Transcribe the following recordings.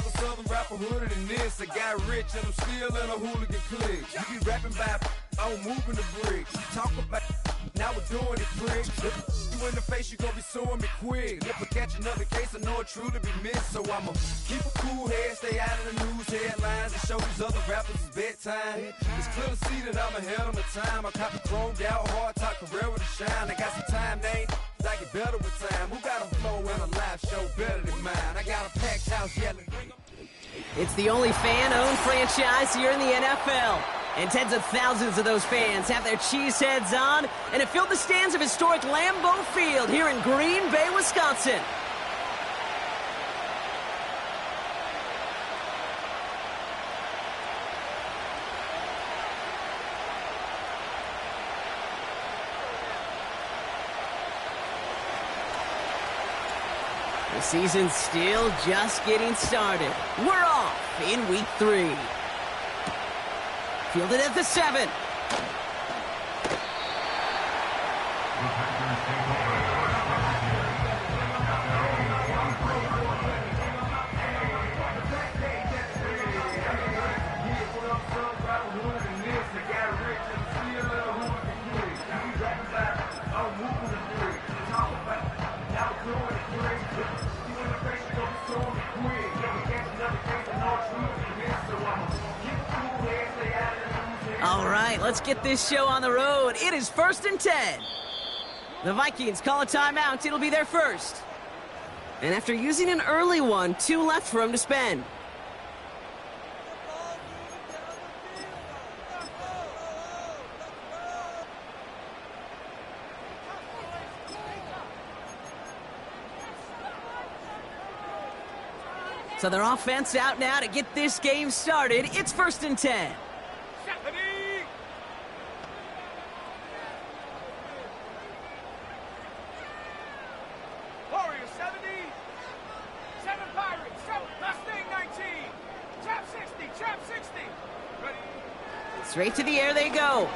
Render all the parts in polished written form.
other southern rapper hooded than this. I got rich and I'm still in a hooligan clique. You be rapping about I'm moving the bricks. Talk about now we're doing it, pricks. If you in the face, you gon' be suing me quick. If I catch another case, I know it truly be missed. So I'ma keep a cool head, stay out of the news headlines, and show these other rappers it's bedtime. It's clear to see that I'm ahead of my time. I caught the chromed out, hard talk career with a shine. I got some time, they ain't I get better with time. Who got a flow and a live show better than mine? I got a packed house yelling. It's the only fan-owned franchise here in the NFL. And tens of thousands of those fans have their cheese heads on, and it filled the stands of historic Lambeau Field here in Green Bay, Wisconsin. The season's still just getting started. We're off in week 3. Fielded at the 7. All right, let's get this show on the road. It is 1st and 10. The Vikings call a timeout. It'll be their first. And after using an early one, 2 left for him to spend. So their offense out now to get this game started. It's 1st and 10. Straight to the air they go.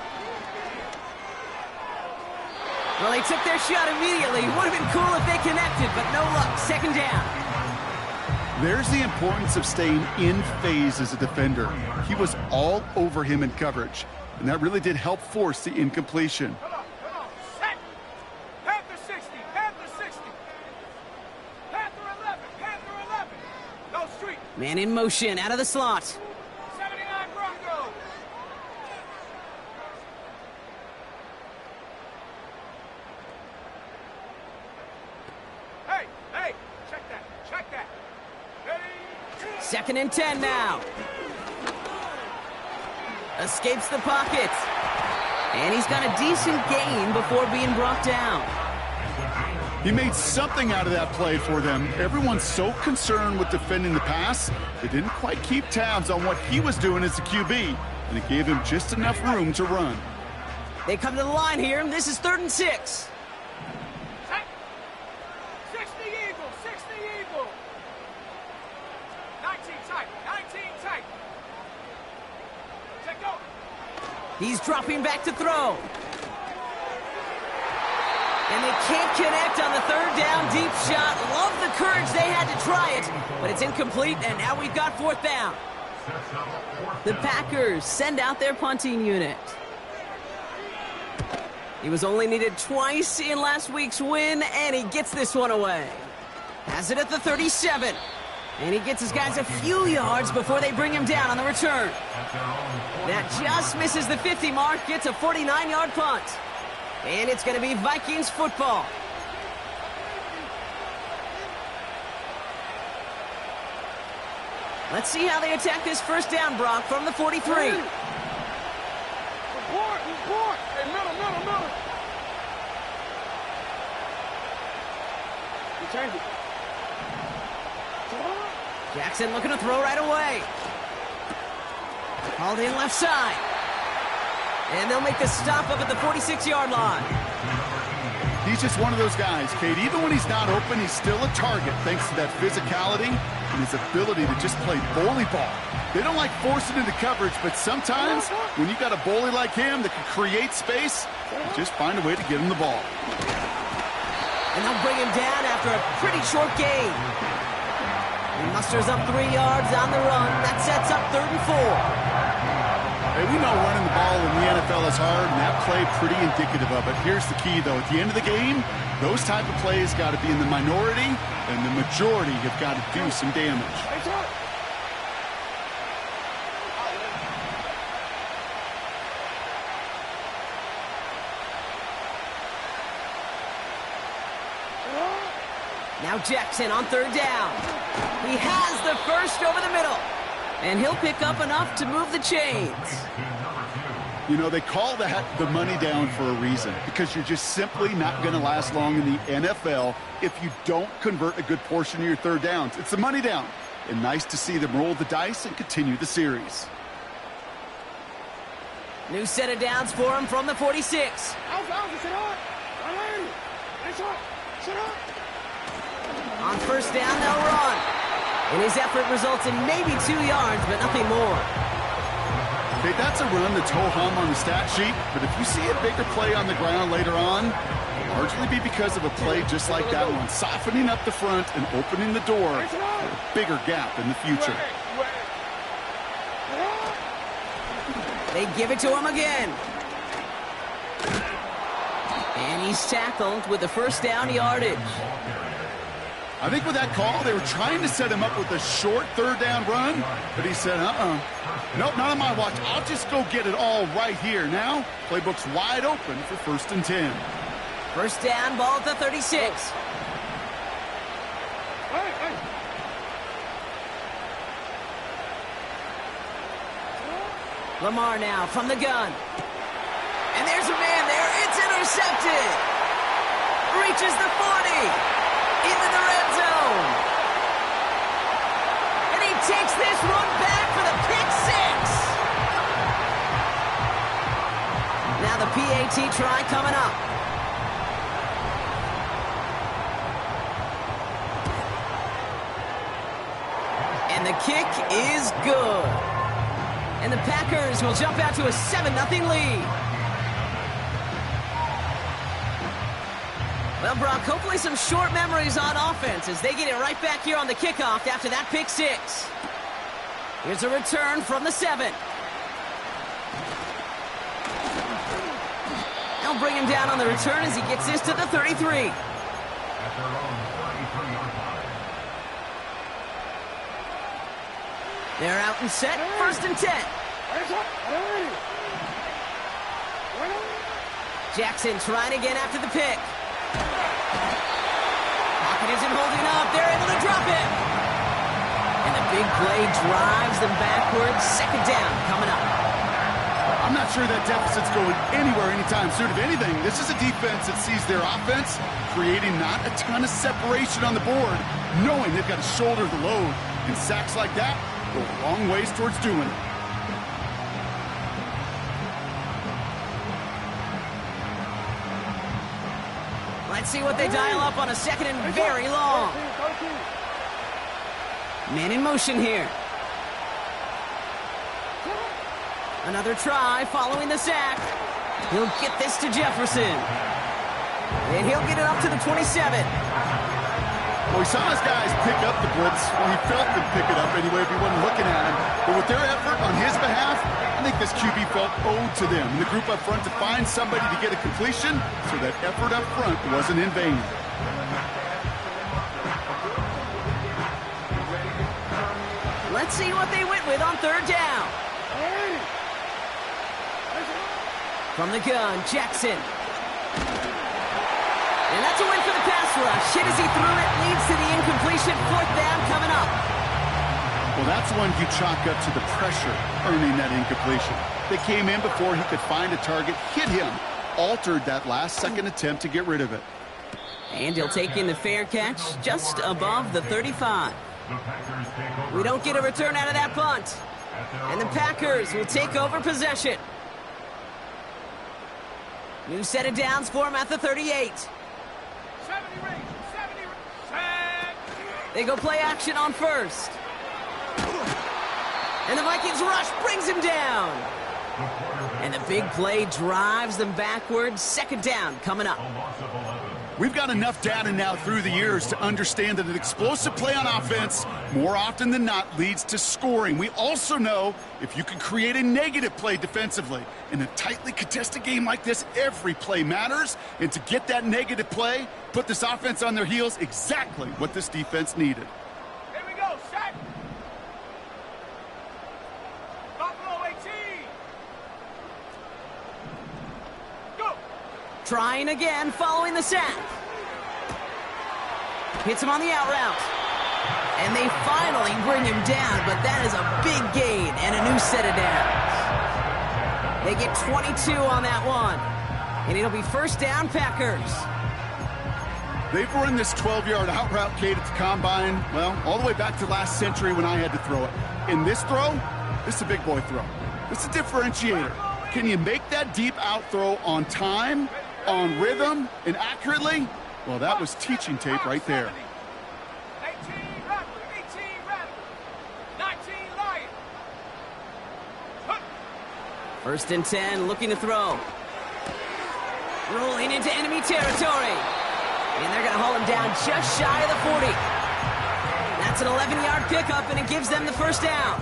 Well, they took their shot immediately. Would have been cool if they connected, but no luck. 2nd down. There's the importance of staying in phase as a defender. He was all over him in coverage, and that really did help force the incompletion. Come on, set. Panther 60, Panther 60. Panther 11, Panther 11. No street. Man in motion, out of the slot. 79 Bronco. Hey, check that. Ready? 2nd and 10 now. Escapes the pocket. And he's got a decent gain before being brought down. He made something out of that play for them. Everyone's so concerned with defending the pass, they didn't quite keep tabs on what he was doing as a QB, and it gave him just enough room to run. They come to the line here, and this is 3rd and 6. 60 Eagle. 19 tight. Check go. He's dropping back to throw. And they can't connect on the 3rd down deep shot. Love the courage they had to try it, but it's incomplete, and now we've got 4th down. The Packers send out their punting unit. He was only needed twice in last week's win, and he gets this one away. Has it at the 37. And he gets his guys a few yards before they bring him down on the return. That just misses the 50 mark. Gets a 49-yard punt. And it's going to be Vikings football. Let's see how they attack this 1st down, Brock, from the 43. Report. Hey, middle. You change it. Jackson looking to throw right away. Called in left side. And they'll make the stop up at the 46-yard line. He's just one of those guys, Kate. Even when he's not open, he's still a target thanks to that physicality and his ability to just play bully ball. They don't like forcing into coverage, but sometimes when you got a bully like him that can create space, you just find a way to get him the ball. And they'll bring him down after a pretty short gain. He musters up 3 yards on the run. That sets up 3rd and 4. Hey, we know running the ball in the NFL is hard, and that play pretty indicative of it. Here's the key, though. At the end of the game, those type of plays got to be in the minority, and the majority have got to do some damage. Now Jackson on 3rd down. He has the first over the middle. And he'll pick up enough to move the chains. You know, they call that the money down for a reason, because you're just simply not going to last long in the NFL if you don't convert a good portion of your 3rd downs. It's the money down. And nice to see them roll the dice and continue the series. New set of downs for him from the 46. On 1st down, they'll run. And his effort results in maybe 2 yards, but nothing more. Okay, that's a run that's ho-hum on the stat sheet, but if you see a bigger play on the ground later on, it'll largely be because of a play just like that one, softening up the front and opening the door for a bigger gap in the future. They give it to him again. And he's tackled with the 1st down yardage. I think with that call, they were trying to set him up with a short 3rd down run, but he said, nope, not on my watch. I'll just go get it all right here. Now, playbook's wide open for 1st and 10. 1st down, ball at the 36. Lamar now from the gun. And there's a man there. It's intercepted. Reaches the 40. Into the red zone. And he takes this one back for the pick 6. Now the PAT try coming up. And the kick is good. And the Packers will jump out to a 7-0 lead. Well, Brock, hopefully some short memories on offense as they get it right back here on the kickoff after that pick 6. Here's a return from the 7. They'll bring him down on the return as he gets this to the 33. They're out and set, 1st and 10. Jackson trying again after the pick. Pocket isn't holding up. They're able to drop it. And the big play drives them backwards. 2nd down coming up. I'm not sure that deficit's going anywhere anytime soon. If anything, this is a defense that sees their offense creating not a ton of separation on the board, knowing they've got to shoulder the load. And sacks like that go a long ways towards doing it. Let's see what they dial up on a 2nd and very long. Man in motion here. Another try following the sack. He'll get this to Jefferson. And he'll get it up to the 27. Well, we saw his guys pick up the blitz. Well, he felt them pick it up anyway if he wasn't looking at him. But with their effort on his behalf, I think this QB felt owed to them. And the group up front to find somebody to get a completion, so that effort up front wasn't in vain. Let's see what they went with on 3rd down. From the gun, Jackson. And that's a win for the pass rush. Hit as he threw it, leads to the incompletion. 4th down coming up. Well, that's one you chalk up to the pressure earning that incompletion. They came in before he could find a target, hit him, altered that last-second attempt to get rid of it. And he'll take in the fair catch just above the 35. We don't get a return out of that punt. And the Packers will take over possession. New set of downs for him at the 38. 70 range, 70 range. They go play action on 1st. And the Vikings rush brings him down. And the big play drives them backwards. 2nd down coming up. We've got enough data now through the years to understand that an explosive play on offense more often than not leads to scoring. We also know if you can create a negative play defensively. In a tightly contested game like this, every play matters. And to get that negative play, put this offense on their heels, exactly what this defense needed. Here we go, set. Buffalo 18. Go. Trying again, following the sack. Hits him on the out route. And they finally bring him down, but that is a big gain and a new set of downs. They get 22 on that one. And it'll be first down, Packers. They've run this 12-yard out route, Kate, at the combine, well, all the way back to last century when I had to throw it. In this throw, this is a big boy throw. This is a differentiator. Can you make that deep out throw on time, on rhythm, and accurately? Well, that was teaching tape right there. 18 Raptor, 18 Raptor, 19 Lion. First and 10, looking to throw. Rolling into enemy territory. And they're going to haul him down just shy of the 40. That's an 11-yard pickup, and it gives them the first down.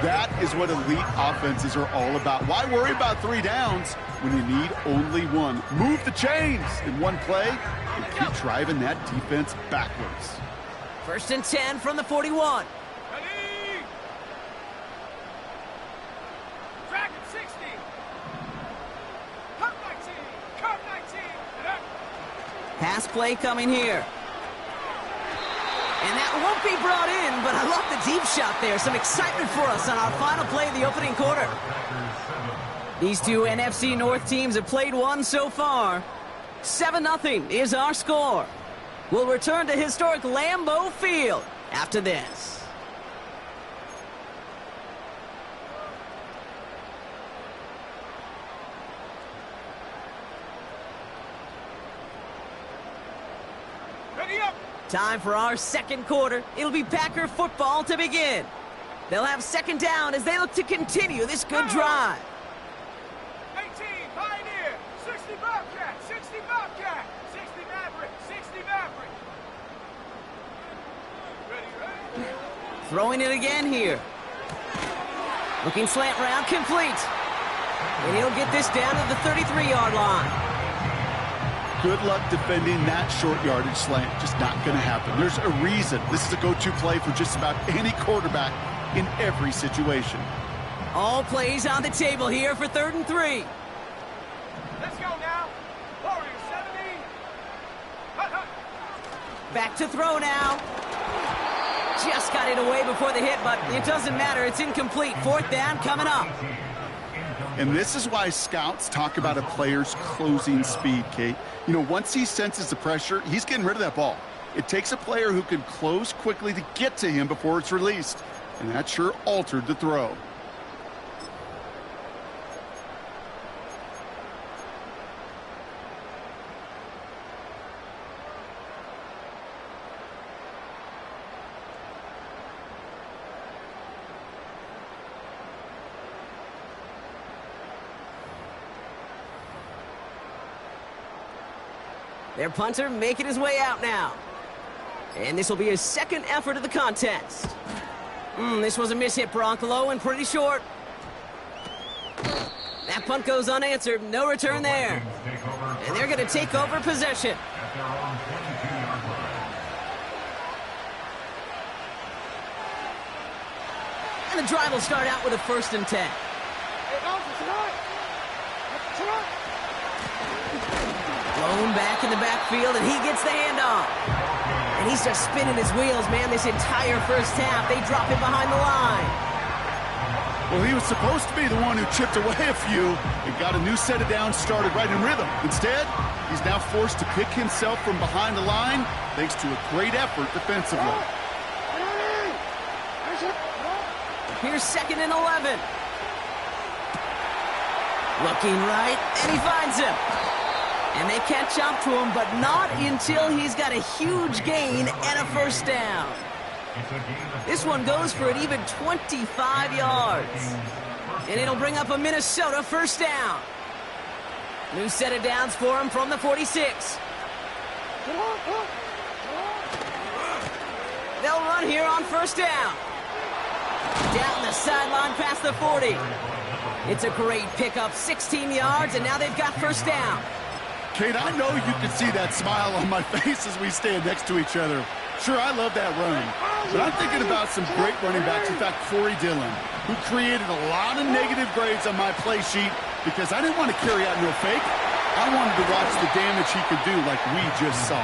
That is what elite offenses are all about. Why worry about 3 downs when you need only one? Move the chains in one play and keep driving that defense backwards. First and 10 from the 41. Ready. Dragon 60. Cup 19. Cup 19. Pass play coming here. And that won't be brought in, but I love the deep shot there. Some excitement for us on our final play of the opening quarter. These two NFC North teams have played one so far. 7-0 is our score. We'll return to historic Lambeau Field after this. Ready up. Time for our second quarter. It'll be Packer football to begin. They'll have second down as they look to continue this good drive. 18 Pioneer, 60 Bobcat, 60 Bobcat, 60 Maverick, 60 Maverick. Ready. Throwing it again here. Looking slant route, complete. And he'll get this down to the 33-yard line. Good luck defending that short yardage slant. Just not going to happen. There's a reason this is a go-to play for just about any quarterback in every situation. All plays on the table here for 3rd and 3. Let's go now. Warrior 70. Hut, hut. Back to throw now. Just got it away before the hit, but it doesn't matter. It's incomplete. 4th down coming up. And this is why scouts talk about a player's closing speed, Kate. You know, once he senses the pressure, he's getting rid of that ball. It takes a player who can close quickly to get to him before it's released. And that sure altered the throw. Their punter making his way out now. And this will be his second effort of the contest. This was a miss-hit, Bronco, low and pretty short. That punt goes unanswered. No return there. And they're going to take over possession. And the drive will start out with a 1st and 10. Blown back in the backfield, and he gets the handoff. And he's just spinning his wheels, man, this entire first half. They drop him behind the line. Well, he was supposed to be the one who chipped away a few and got a new set of downs started right in rhythm. Instead, he's now forced to pick himself from behind the line thanks to a great effort defensively. Here's 2nd and 11. Looking right, and he finds him. And they catch up to him, but not until he's got a huge gain and a 1st down. This one goes for an even 25 yards. And it'll bring up a Minnesota 1st down. New set of downs for him from the 46. They'll run here on first down. Down the sideline past the 40. It's a great pickup, 16 yards, and now they've got first down. Kate, I know you can see that smile on my face as we stand next to each other. Sure, I love that run, but I'm thinking about some great running backs. In fact, Corey Dillon, who created a lot of negative grades on my play sheet because I didn't want to carry out no fake. I wanted to watch the damage he could do like we just saw.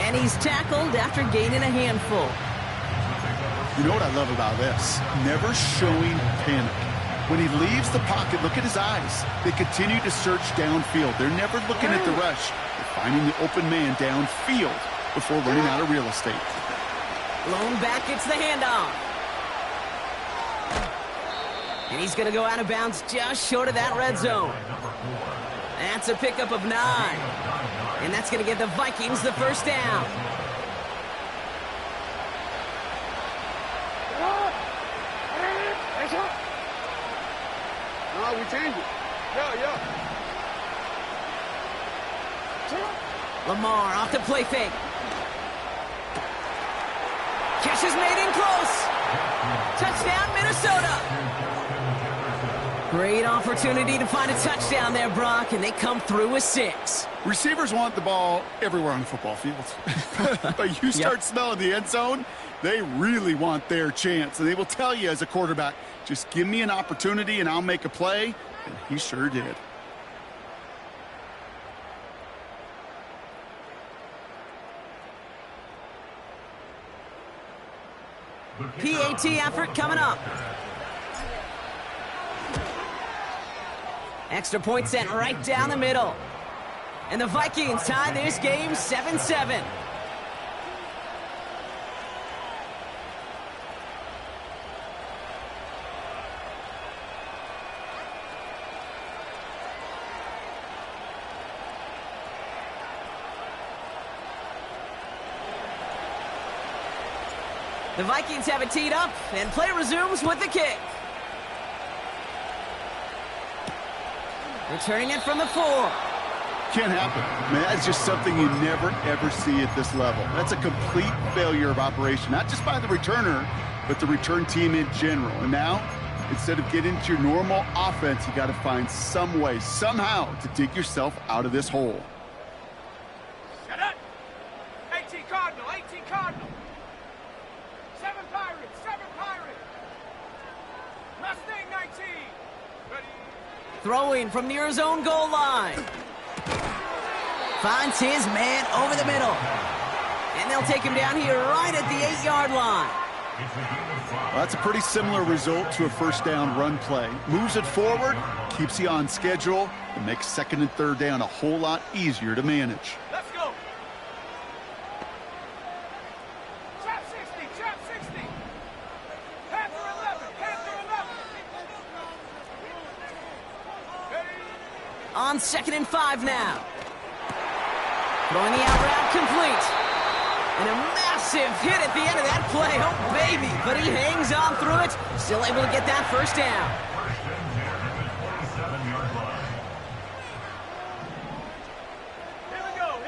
And he's tackled after gaining a handful. You know what I love about this? Never showing panic. When he leaves the pocket, look at his eyes. They continue to search downfield. They're never looking at the rush. They're finding the open man downfield before running out of real estate. Blown back, it's the handoff. And he's going to go out of bounds just short of that red zone. That's a pickup of 9. And that's going to give the Vikings the first down. We change it. Yeah. Lamar off the play fake. Catch is made in close. Touchdown, Minnesota. Great opportunity to find a touchdown there, Brock, and they come through with 6. Receivers want the ball everywhere on the football field. But you start smelling the end zone, they really want their chance. And they will tell you as a quarterback, just give me an opportunity and I'll make a play. And he sure did. PAT effort coming up. Extra point sent right down the middle. And the Vikings tie this game 7-7. The Vikings have it teed up, and play resumes with the kick. Returning it from the 4. Can't happen. Man, that's just something you never, ever see at this level. That's a complete failure of operation, not just by the returner, but the return team in general. And now, instead of getting into your normal offense, you got to find some way, somehow, to dig yourself out of this hole. Shut up! 18 Cardinal, 18 Cardinal. 7 Pirates, 7 Pirates. Mustang 19. Ready? Throwing from near his own goal line. Finds his man over the middle. And they'll take him down here right at the 8-yard line. Well, that's a pretty similar result to a first down run play. Moves it forward, keeps you on schedule, and makes second and third down a whole lot easier to manage. Let's go. Trap 60, trap 60. Panther 11, Panther 11. Ready? On 2nd and 5 now. Throwing the out route complete. And a massive hit at the end of that play. Oh, baby. But he hangs on through it. Still able to get that first down. Here we go.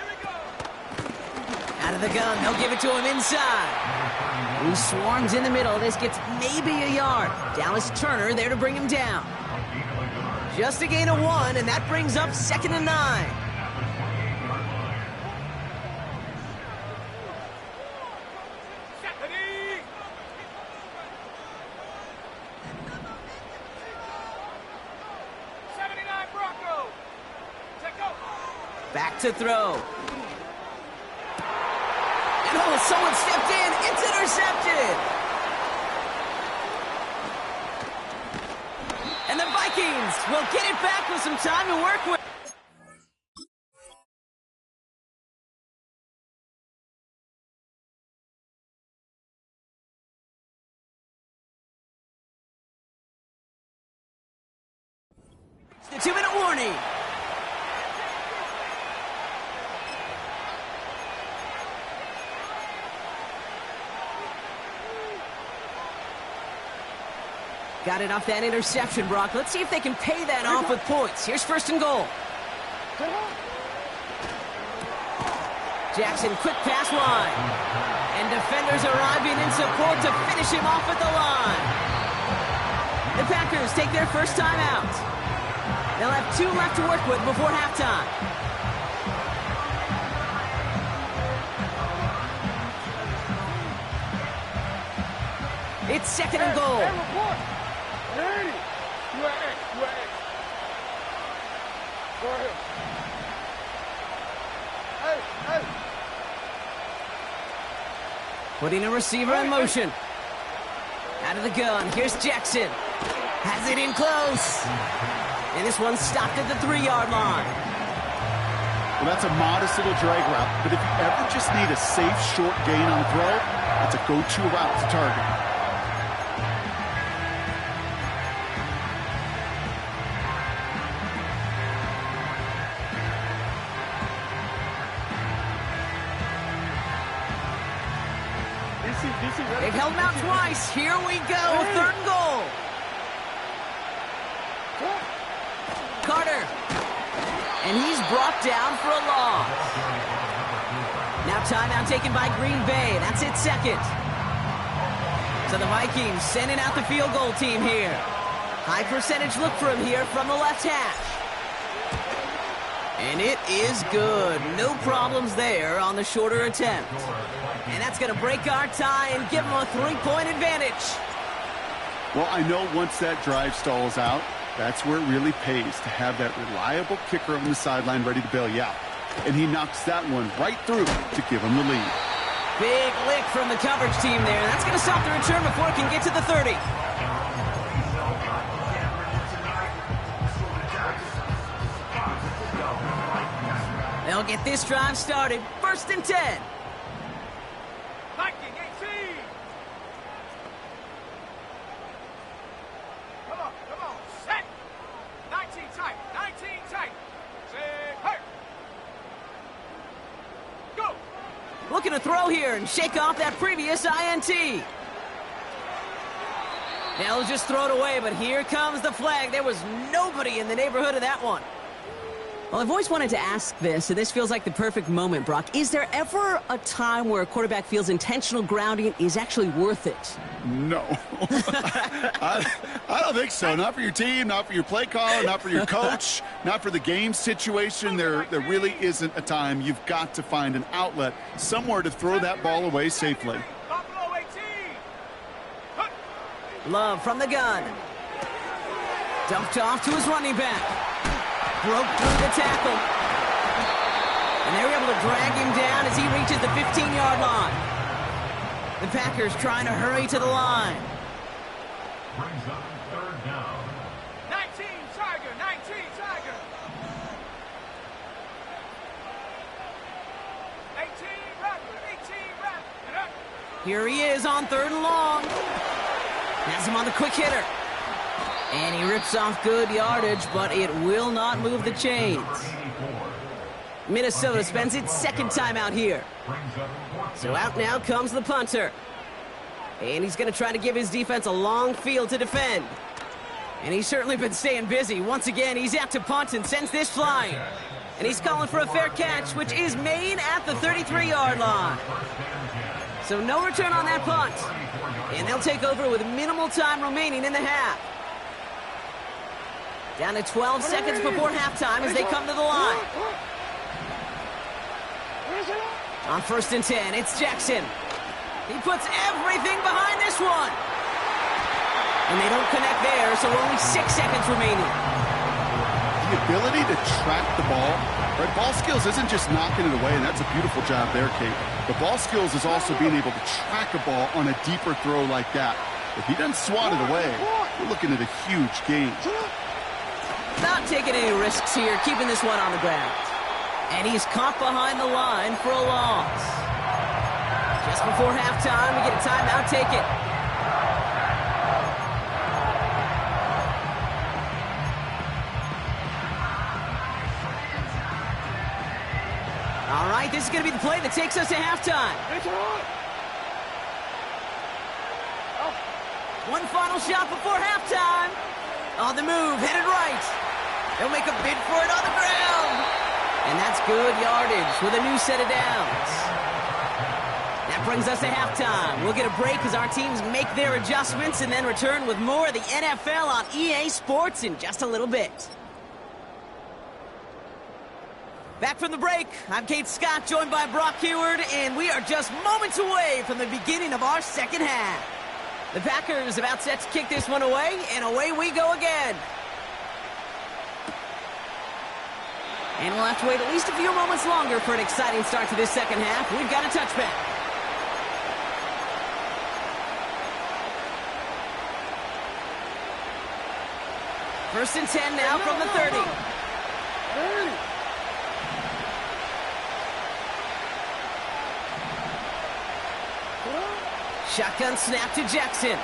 Out of the gun. They'll give it to him inside. He swarms in the middle. This gets maybe a yard. Dallas Turner there to bring him down. Just a gain of 1, and that brings up 2nd and 9. Ready? Bronco. Check go. Back to throw. And oh, someone stepped in. It's intercepted. And the Vikings will get it back with some time to work with. The 2-minute warning. Got it off that interception, Brock. Let's see if they can pay that off with points. Here's 1st and goal. Jackson, quick pass wide. And defenders arriving in support to finish him off at the line. The Packers take their first time out. They'll have 2 left to work with before halftime. It's second and goal. Putting a receiver in motion. Out of the gun, here's Jackson. Has it in close. And this one's stopped at the 3-yard line. Well, that's a modest little drag route, but if you ever just need a safe, short gain on the throw, that's a go-to route to target. They've held him out twice. Here we go. Third and goal. Carter. And he's brought down for a loss. Now timeout taken by Green Bay. That's its second. So the Vikings sending out the field goal team here. High percentage look for him here from the left hash. And it is good. No problems there on the shorter attempt. And that's going to break our tie and give them a 3-point advantage. Well, I know once that drive stalls out, that's where it really pays to have that reliable kicker on the sideline ready to bail you out. And he knocks that one right through to give him the lead. Big lick from the coverage team there. That's going to stop the return before it can get to the 30. They'll get this drive started. First and 10. Viking 18. Come on. Set. 19 tight. 19 tight. Set. Hey. Go. Looking to throw here and shake off that previous INT. They'll just throw it away, but here comes the flag. There was nobody in the neighborhood of that one. Well, I've always wanted to ask this, and this feels like the perfect moment, Brock. Is there ever a time where a quarterback feels intentional grounding is actually worth it? No. I don't think so. Not for your team, not for your play caller, not for your coach, not for the game situation. There really isn't a time. You've got to find an outlet, somewhere to throw that ball away safely. Buffalo 18. Love from the gun. Dumped off to his running back. Broke through the tackle. And they were able to drag him down as he reaches the 15-yard line. The Packers trying to hurry to the line. Brings up third down. 19 Tiger. 19 Tiger. 18 Raptor. 18 Raptor. Here he is on third and long. Has him on the quick hitter. And he rips off good yardage, but it will not move the chains. Minnesota spends its second time out here. So out now comes the punter. And he's going to try to give his defense a long field to defend. And he's certainly been staying busy. Once again, he's out to punt and sends this flying. And he's calling for a fair catch, which is made at the 33-yard line. So no return on that punt. And they'll take over with minimal time remaining in the half. Down to 12 seconds before halftime as they come to the line. On first and 10, it's Jackson. He puts everything behind this one. And they don't connect there, so only 6 seconds remaining. The ability to track the ball, right? Ball skills isn't just knocking it away, and that's a beautiful job there, Kate. The ball skills is also being able to track a ball on a deeper throw like that. If he doesn't swat it away, we're looking at a huge gain. Not taking any risks here, keeping this one on the ground. And he's caught behind the line for a loss. Just before halftime, we get a timeout, take it. All right, this is going to be the play that takes us to halftime. One final shot before halftime. On the move, headed right. They'll make a bid for it on the ground. And that's good yardage with a new set of downs. That brings us to halftime. We'll get a break as our teams make their adjustments and then return with more of the NFL on EA Sports in just a little bit. Back from the break, I'm Kate Scott, joined by Brock Heward, and we are just moments away from the beginning of our second half. The Packers about set to kick this one away, and away we go again. And we'll have to wait at least a few moments longer for an exciting start to this second half. We've got a touchback. First and 10 now from the 30. Shotgun snap to Jackson.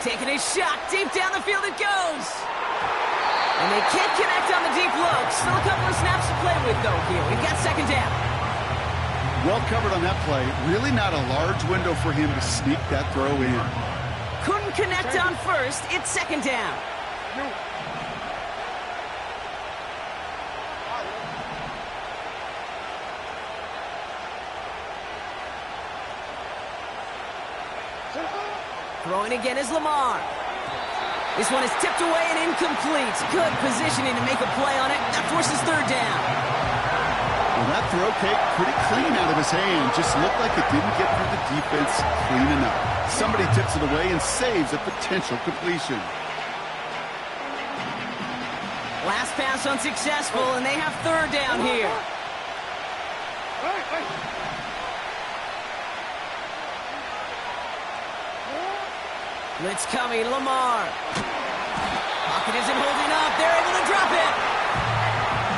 Taking a shot, deep down the field it goes. And they can't connect on the deep look. Still a couple of snaps to play with, though, here. We've got second down. Well covered on that play. Really not a large window for him to sneak that throw in. Couldn't connect on first. It's second down. Throwing again is Lamar. This one is tipped away and incomplete. Good positioning to make a play on it. That forces third down. Well, that throw came pretty clean out of his hand. Just looked like it didn't get through the defense clean enough. Somebody tips it away and saves a potential completion. Last pass unsuccessful, and they have third down here. Blitz coming, Lamar. Pocket isn't holding up. They're able to drop it.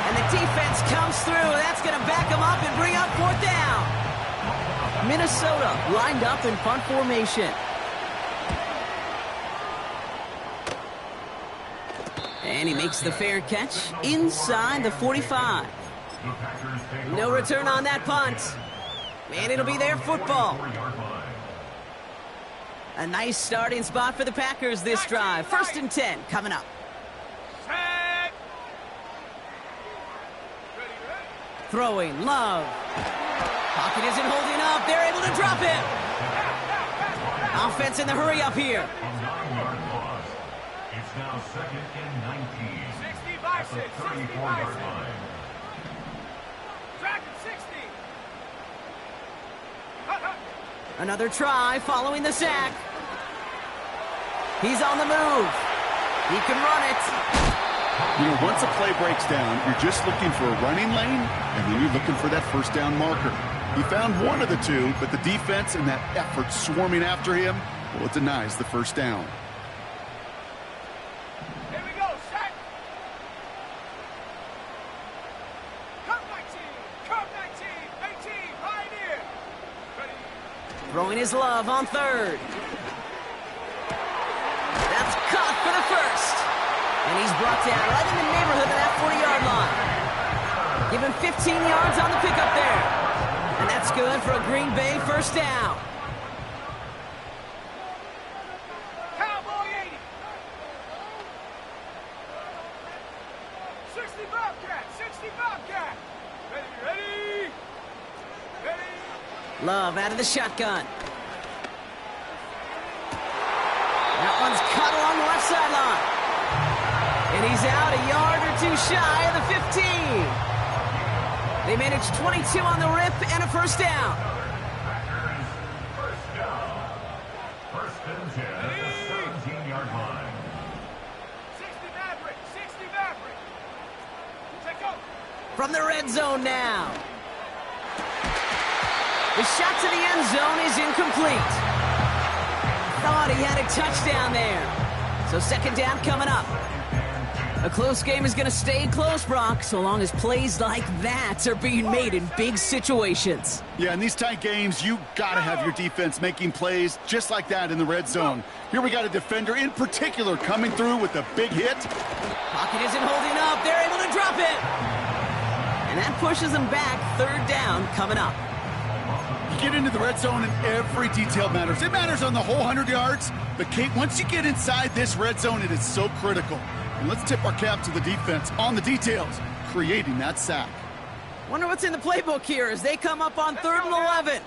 And the defense comes through. That's going to back them up and bring up fourth down. Minnesota lined up in punt formation. And he makes the fair catch inside the 45. No return on that punt. And it'll be their football. A nice starting spot for the Packers this drive. First and 10 coming up. Throwing, Love. Pocket isn't holding up. They're able to drop it. Offense in the hurry up here. It's now second and 19. 65, 34-yard line. Track at 60. Another try following the sack. He's on the move. He can run it. You know, once a play breaks down, you're just looking for a running lane, and then you're looking for that first down marker. He found one of the two, but the defense and that effort swarming after him, well, it denies the first down. Here we go, set. Curve 19, curve 19, 18, right here. Ready. Throwing his Love on third. That's caught for the first. And he's brought down right in the neighborhood of that 40-yard line. Give him 15 yards on the pickup there. And that's good for a Green Bay first down. Cowboy 80. 60 Bobcat, 60 Bobcat. Ready, ready. Ready. Love out of the shotgun. That one's cut along the left sideline. And he's out a yard or two shy of the 15. They managed 22 on the rip and a first down. First down. First and 10 at the 17-yard line. 60 Maverick, 60 Maverick. Take over. From the red zone now. The shot to the end zone is incomplete. Thought he had a touchdown there. So second down coming up. A close game is going to stay close, Brock, so long as plays like that are being made in big situations. Yeah, in these tight games, you got to have your defense making plays just like that in the red zone. Here we got a defender in particular coming through with a big hit. Pocket isn't holding up. They're able to drop it. And that pushes them back. Third down coming up. You get into the red zone and every detail matters. It matters on the whole 100 yards. But, Kate, once you get inside this red zone, it is so critical. And let's tip our cap to the defense on the details, creating that sack. Wonder what's in the playbook here as they come up on 3rd and 11.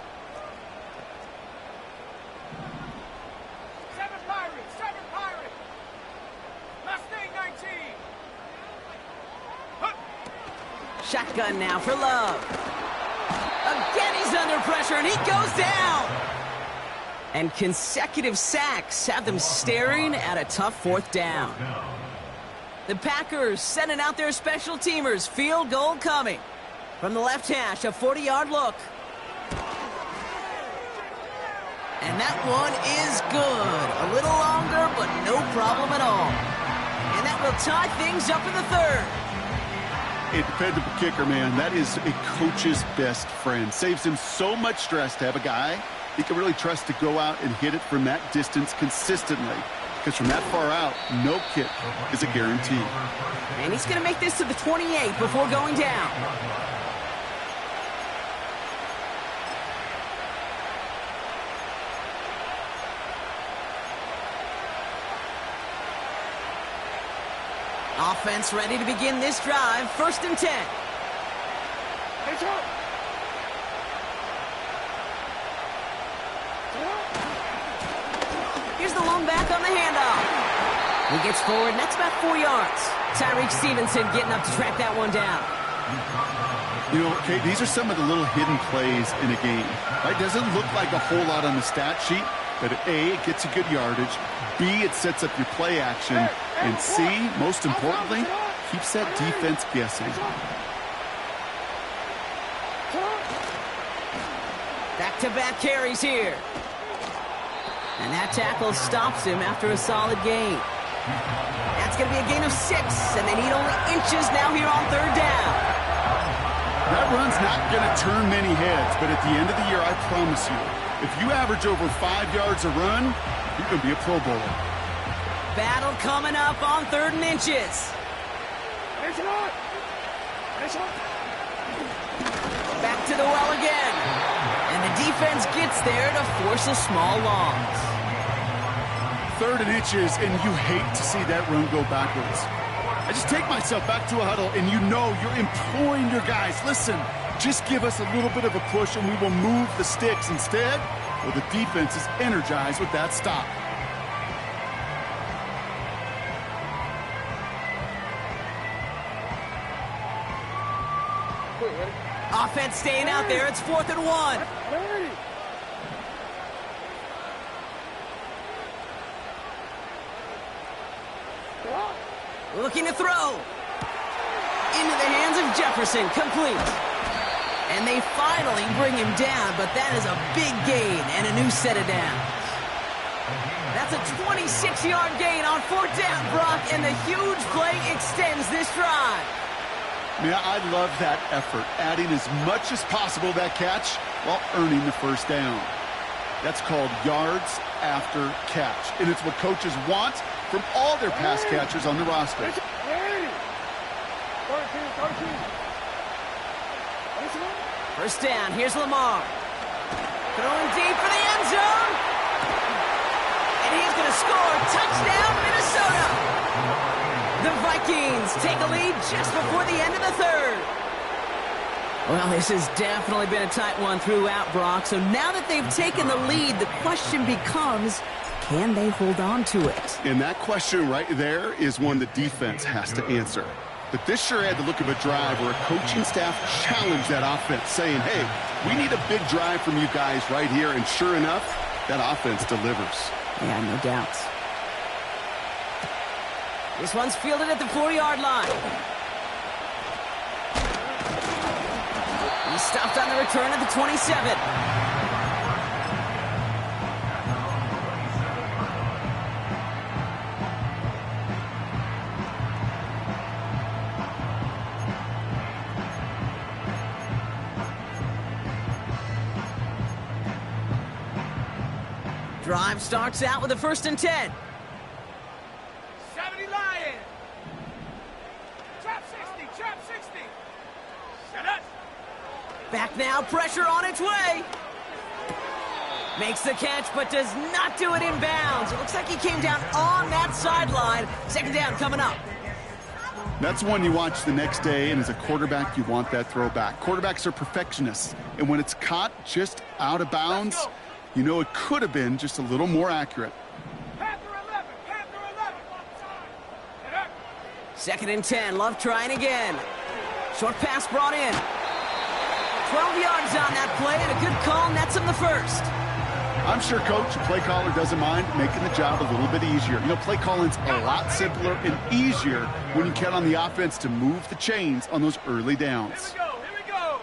7 Pirates, 7 Pirates. Mustang 19. Huh. Shotgun now for Love. Again, he's under pressure, and he goes down. And consecutive sacks have them staring at a tough 4th down. The Packers sending out their special teamers. Field goal coming. From the left hash, a 40-yard look. And that one is good. A little longer, but no problem at all. And that will tie things up in the 3rd. A dependable kicker, man. That is a coach's best friend. Saves him so much stress to have a guy he can really trust to go out and hit it from that distance consistently. Because from that far out, no kick is a guarantee. And he's going to make this to the 28 before going down. Offense ready to begin this drive. 1st and 10. Here's the lone back on the handoff. He gets forward, and that's about 4 yards. Tyreek Stevenson getting up to track that one down. You know, Kate, these are some of the little hidden plays in a game. Right? Doesn't look like a whole lot on the stat sheet, but A, it gets you good yardage. B, it sets up your play action. And C, most importantly, keeps that defense guessing. Back-to-back carries here. And that tackle stops him after a solid gain. That's going to be a gain of 6, and they need only inches now here on 3rd down. That run's not going to turn many heads, but at the end of the year, I promise you, if you average over 5 yards a run, you're going to be a Pro Bowler. Battle coming up on 3rd and inches. Back to the well again. And the defense gets there to force a small loss. 3rd and inches, and you hate to see that run go backwards. I just take myself back to a huddle, and you know you're imploring your guys, listen, just give us a little bit of a push, and we will move the sticks. Instead, well, the defense is energized with that stop. Offense staying out there. It's 4th and 1. Looking to throw. Into the hands of Jefferson. Complete. And they finally bring him down, but that is a big gain and a new set of downs. That's a 26-yard gain on 4th down, Brock, and the huge play extends this drive. Man, I love that effort, adding as much as possible that catch while earning the 1st down. That's called yards after catch, and it's what coaches want from all their pass catchers on the roster. 1st down, here's Lamar. Throwing deep for the end zone. And he's going to score. Touchdown, Minnesota. The Vikings take a lead just before the end of the 3rd. Well, this has definitely been a tight one throughout, Brock. So now that they've taken the lead, the question becomes, can they hold on to it? And that question right there is one the defense has to answer. But this sure had the look of a drive where a coaching staff challenged that offense, saying, hey, we need a big drive from you guys right here. And sure enough, that offense delivers. Yeah, no doubt. This one's fielded at the 4-yard line. He's stopped on the return at the 27. Drive starts out with a 1st and 10. 70 Lions. Trap 60, trap 60. Shut up. Back now, pressure on its way. Makes the catch, but does not do it in bounds. It looks like he came down on that sideline. 2nd down coming up. That's one you watch the next day, and as a quarterback, you want that throw back. Quarterbacks are perfectionists, and when it's caught just out of bounds, you know it could have been just a little more accurate. Panther 11, Panther 11. 2nd and 10, Love trying again. Short pass brought in. 12 yards on that play, and a good call nets him the first. I'm sure, Coach, the play caller doesn't mind making the job a little bit easier. You know, play calling's a lot simpler and easier when you count on the offense to move the chains on those early downs. Here we go.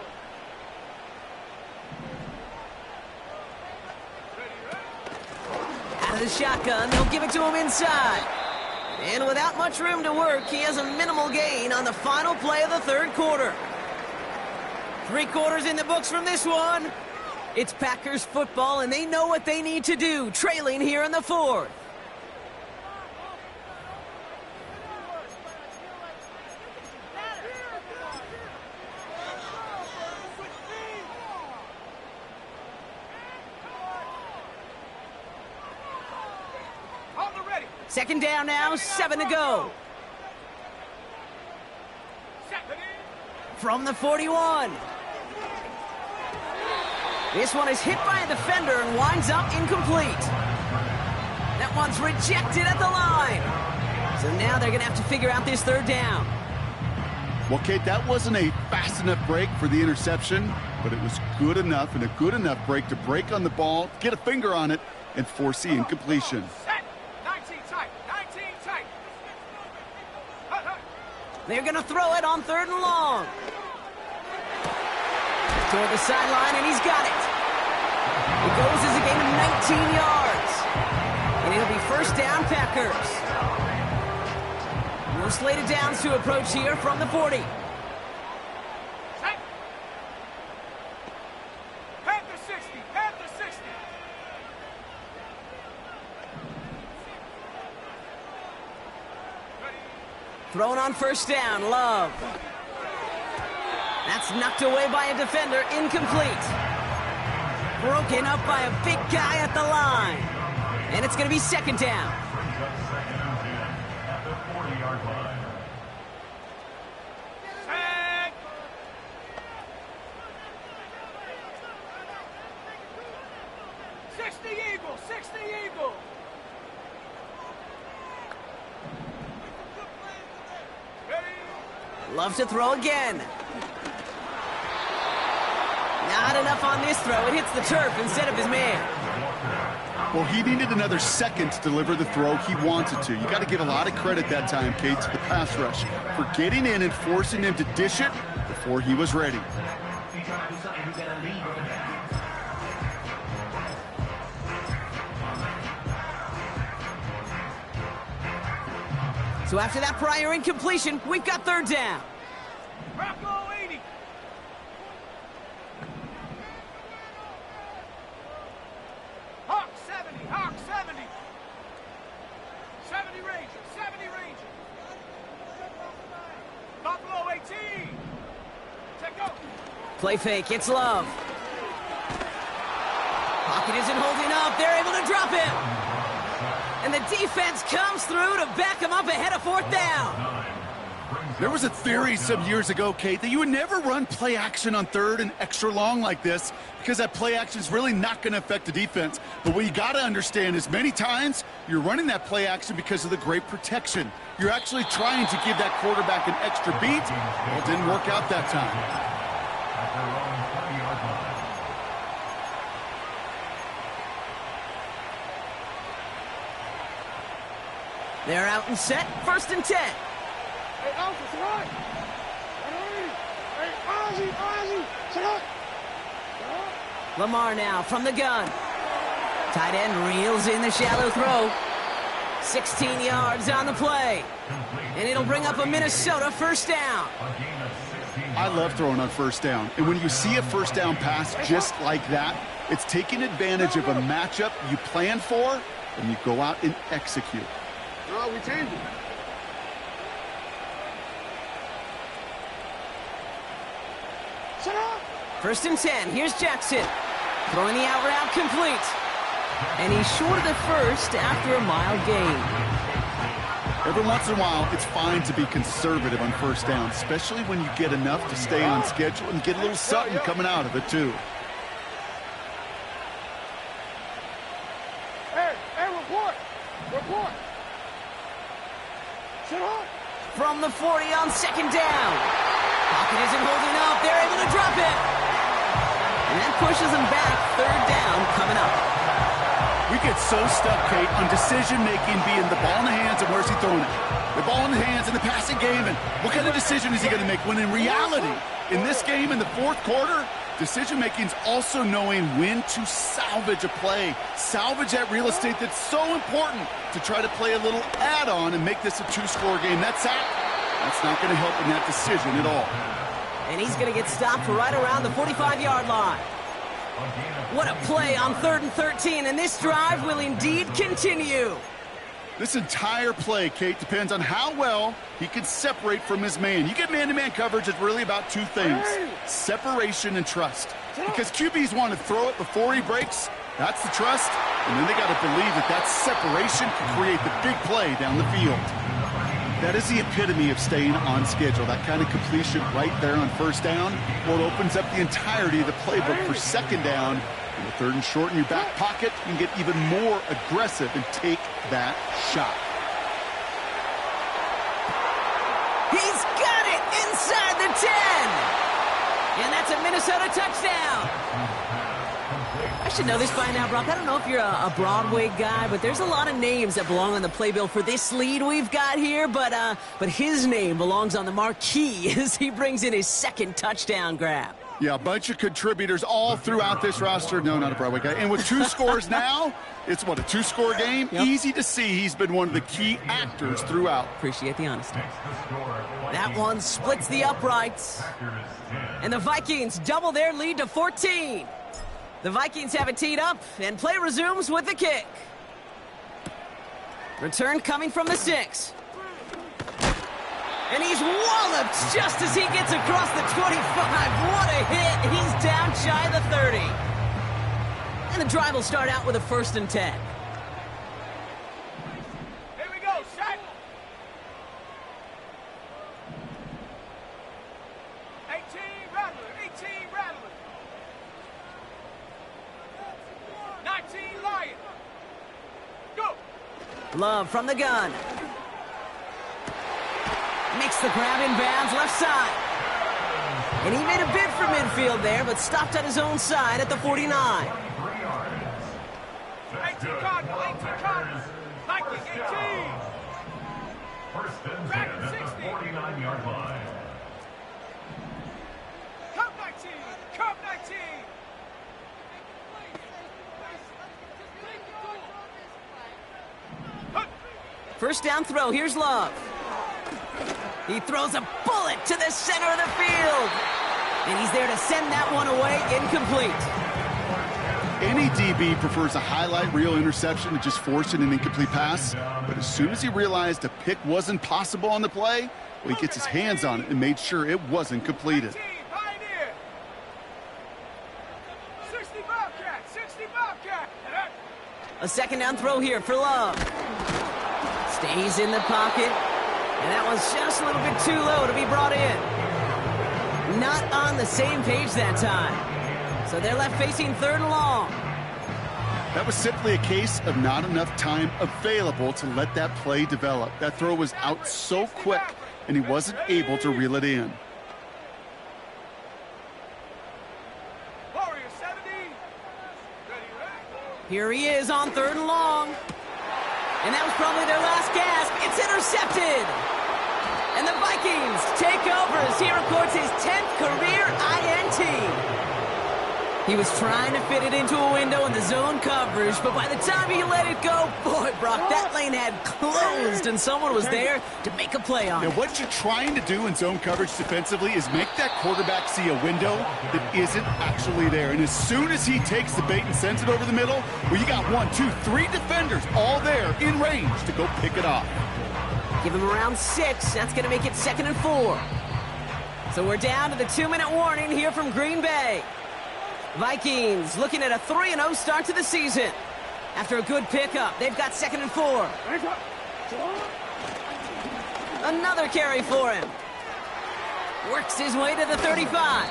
Out of the shotgun, they'll give it to him inside. And without much room to work, he has a minimal gain on the final play of the 3rd quarter. 3 quarters in the books from this one. It's Packers football, and they know what they need to do, trailing here in the 4th. Second down now, 7 to go. From the 41. This one is hit by a defender and winds up incomplete. That one's rejected at the line. So now they're going to have to figure out this 3rd down. Well, Kate, that wasn't a fast enough break for the interception, but it was good enough and a good enough break to break on the ball, get a finger on it, and force the incompletion. 19 tight. They're going to throw it on 3rd and long. Toward the sideline, and he's got it. It goes as a gain of 19 yards. And it'll be 1st down, Packers. No slated downs to approach here from the 40. Panther 60, Panther 60. Thrown on 1st down, Love. That's knocked away by a defender, incomplete. Broken up by a big guy at the line. And it's going to be 2nd down. At the 40-yard line. Tag. Sixty Eagle. Love to throw again. Not enough on this throw. It hits the turf instead of his man. Well, he needed another second to deliver the throw he wanted to. You got to give a lot of credit that time, Kate, to the pass rush for getting in and forcing him to dish it before he was ready. So after that prior incompletion, we've got 3rd down. Bronco 80. Hawk 70, Hawk 70. 70 Ranger, 70 Ranger. Buffalo 18. Check go. Play fake, it's Love. Pocket isn't holding up. They're able to drop him. And the defense comes through to back him up ahead of 4th down. There was a theory some years ago, Kate, that you would never run play action on 3rd and extra long like this because that play action is really not going to affect the defense. But what you got to understand is many times you're running that play action because of the great protection. You're actually trying to give that quarterback an extra beat. Well, it didn't work out that time. They're out and set, 1st and 10. Hey, Alpha, sit up. Hey, Ozzy, sit up. Lamar now from the gun. Tight end reels in the shallow throw. 16 yards on the play. And it'll bring up a Minnesota 1st down. I love throwing on 1st down. And when you see a 1st down pass just like that, it's taking advantage of a matchup you plan for, and you go out and execute. No, we changed it. Shut up. 1st and 10. Here's Jackson. Throwing the out route complete. And he's short of the 1st after a mild gain. Every once in a while, it's fine to be conservative on first down, especially when you get enough to stay on schedule and get a little something coming out of it, too. Hey, report! Report! Sit on! From the 40 on second down. Pocket isn't holding up. They're able to drop it. And that pushes them back. Third down coming up. We get so stuck, Kate, on decision-making being the ball in the hands and where's he throwing it. The ball in the hands in the passing game, and what kind of decision is he going to make? When in reality, in this game, in the fourth quarter, decision-making is also knowing when to salvage a play. Salvage that real estate that's so important to try to play a little add-on and make this a two-score game. That's not going to help in that decision at all. And he's going to get stopped right around the 45-yard line. What a play on 3rd and 13, and this drive will indeed continue. This entire play, Kate, depends on how well he can separate from his man. You get man-to-man coverage, it's really about two things, separation and trust. Because QBs want to throw it before he breaks, that's the trust, and then they got to believe that that separation can create the big play down the field. That is the epitome of staying on schedule. That kind of completion right there on first down, well, it opens up the entirety of the playbook for second down. In the 3rd and short in your back pocket, you can get even more aggressive and take that shot. He's got it inside the 10. And that's a Minnesota touchdown. I should know this by now, Brock. I don't know if you're a Broadway guy, but there's a lot of names that belong on the playbill for this lead we've got here. But his name belongs on the marquee as he brings in his 2nd touchdown grab. Yeah, a bunch of contributors all throughout this roster. No, not a Broadway guy. And with 2 scores now, it's what, a 2-score game? Yep. Easy to see he's been one of the key actors throughout. Appreciate the honesty. That one splits the uprights. And the Vikings double their lead to 14. The Vikings have it teed up, and play resumes with the kick. Return coming from the 6. And he's walloped just as he gets across the 25. What a hit. He's down shy of the 30. And the drive will start out with a 1st and 10. Here we go, set! 18 Rattler, 18 Rattler. 19 Lion. Go! Love from the gun. Makes the grab in bounds left side. And he made a bid for midfield there, but stopped at his own side at the 49. 18 Cardinal, 18 Cardinal. Vikings, 18. First and 10 at the 49-yard line. Come 19, come 19. First down throw, here's Love. He throws a bullet to the center of the field. And he's there to send that one away, incomplete. Any DB prefers a highlight reel interception to just forcing an incomplete pass. But as soon as he realized a pick wasn't possible on the play, well, he gets his hands on it and made sure it wasn't completed. 60 Bobcat, 60 Bobcat. A 2nd down throw here for Love. Stays in the pocket. And that one's just a little bit too low to be brought in. Not on the same page that time. So they're left facing 3rd and long. That was simply a case of not enough time available to let that play develop. That throw was out so quick, and he wasn't able to reel it in. Warrior 70. Ready, Here he is on 3rd and long. And that was probably their last gasp. It's intercepted. And the Vikings take over as he records his 10th career INT. He was trying to fit it into a window in the zone coverage, but by the time he let it go, boy, Brock, that lane had closed, and someone was there to make a play on it. Now, what you're trying to do in zone coverage defensively is make that quarterback see a window that isn't actually there. And as soon as he takes the bait and sends it over the middle, well, you got 1, 2, 3 defenders all there in range to go pick it off. Give him around 6. That's going to make it 2nd and 4. So we're down to the 2-minute warning here from Green Bay. Vikings looking at a 3-0 start to the season. After a good pickup, they've got 2nd and 4. Another carry for him. Works his way to the 35.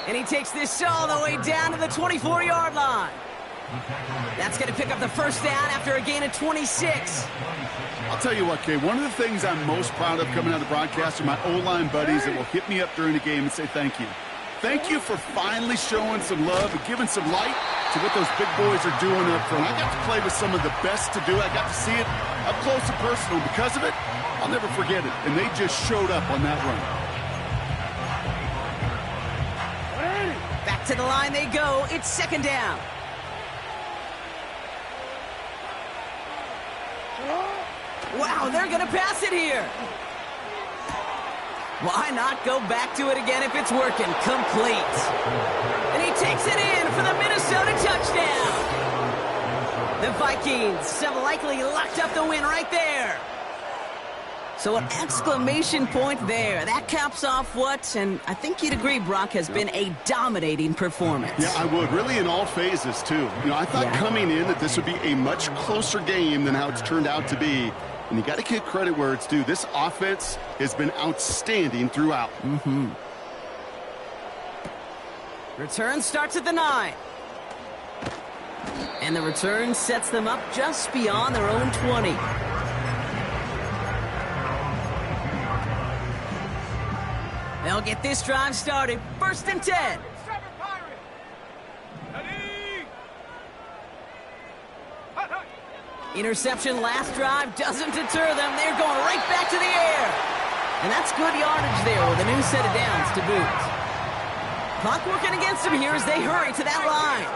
And he takes this all the way down to the 24-yard line. That's going to pick up the first down after a gain of 26. I'll tell you what, Kay, one of the things I'm most proud of coming out of the broadcast are my O-line buddies that will hit me up during the game and say thank you. Thank you for finally showing some love and giving some light to what those big boys are doing up front. I got to play with some of the best to do it. I got to see it up close and personal. Because of it, I'll never forget it. And they just showed up on that run. Back to the line they go. It's second down. Wow, they're going to pass it here. Why not go back to it again if it's working? Complete. And he takes it in for the Minnesota touchdown. The Vikings have likely locked up the win right there. So an exclamation point there. That caps off what, and I think you'd agree, Brock, has been a dominating performance. Yeah, I would. Really in all phases, too. You know, I thought coming in that this would be a much closer game than how it's turned out to be. And you got to give credit where it's due. This offense has been outstanding throughout. Return starts at the 9. And the return sets them up just beyond their own 20. They'll get this drive started. First and 10. Interception last drive doesn't deter them. They're going right back to the air. And that's good yardage there with a new set of downs to boot. Clock working against them here as they hurry to that line.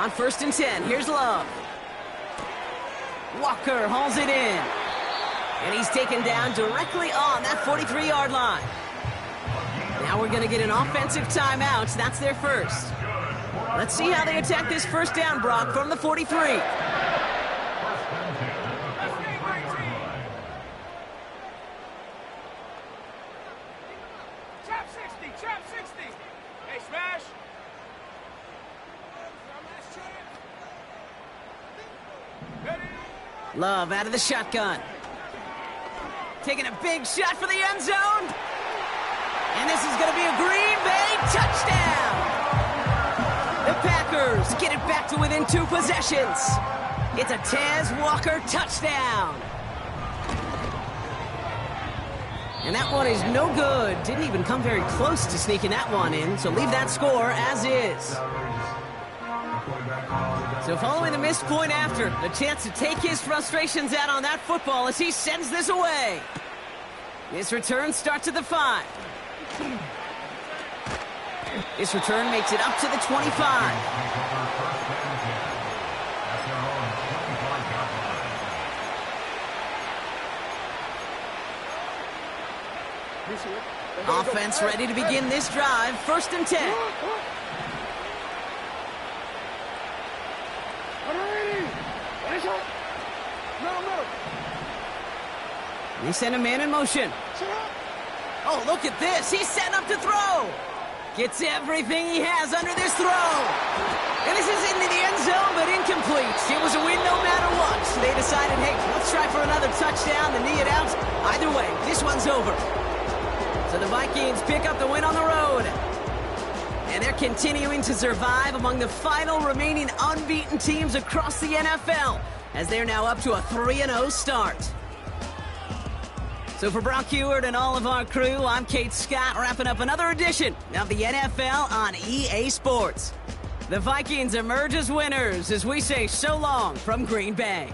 On first and 10, here's Love. Walker hauls it in. And he's taken down directly on that 43-yard line. Now we're going to get an offensive timeout. That's their first. Let's see how they attack this first down, Brock, from the 43. Love out of the shotgun. Taking a big shot for the end zone. And this is going to be a Green Bay touchdown. The Packers get it back to within 2 possessions. It's a Tez Walker touchdown. And that one is no good. Didn't even come very close to sneaking that one in. So leave that score as is. So following the missed point after, the chance to take his frustrations out on that football as he sends this away. This return starts at the 5. This return makes it up to the 25. Offense ready to begin this drive. First and 10. They send a man in motion. Oh, look at this. He's setting up to throw. Gets everything he has under this throw. And this is into the end zone, but incomplete. It was a win no matter what. They decided, hey, let's try for another touchdown to knee it out. Either way, this one's over. So the Vikings pick up the win on the road. And they're continuing to survive among the final remaining unbeaten teams across the NFL, as they're now up to a 3-0 start. So for Brock Heward and all of our crew, I'm Kate Scott, wrapping up another edition of the NFL on EA Sports. The Vikings emerge as winners as we say so long from Green Bay.